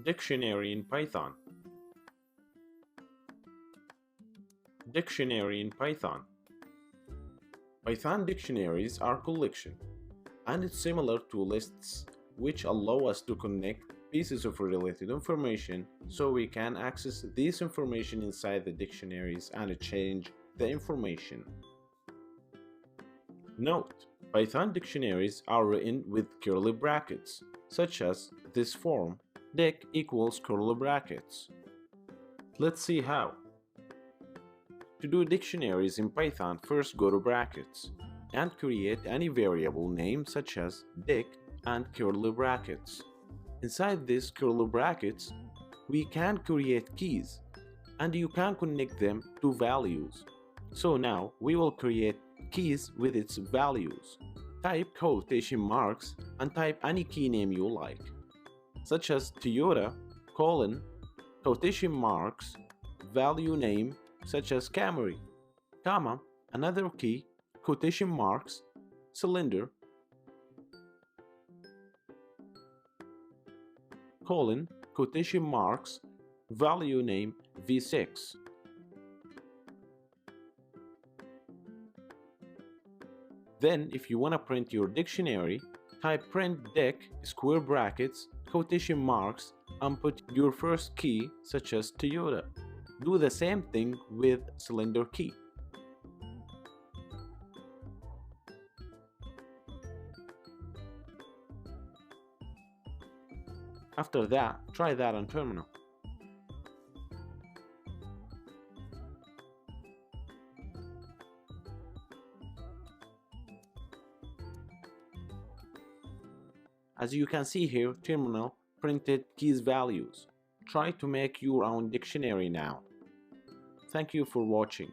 Dictionary in Python. Dictionary in Python. Python dictionaries are collection, and it's similar to lists which allow us to connect pieces of related information so we can access this information inside the dictionaries and change the information. Note: Python dictionaries are written with curly brackets, such as this form, dic equals curly brackets. Let's see how. To do dictionaries in Python, first go to brackets and create any variable name such as dic and curly brackets. Inside these curly brackets, we can create keys and you can connect them to values. So now we will create keys with its values. Type quotation marks and type any key name you like, such as Toyota, quotation marks, value name such as Camry, comma, another key, quotation marks, cylinder, quotation marks, value name V6. Then if you want to print your dictionary, type print dic square brackets, quotation marks, and put your first key such as Toyota. Do the same thing with cylinder key. After that, try that on terminal. As you can see here, terminal printed keys values. Try to make your own dictionary now. Thank you for watching.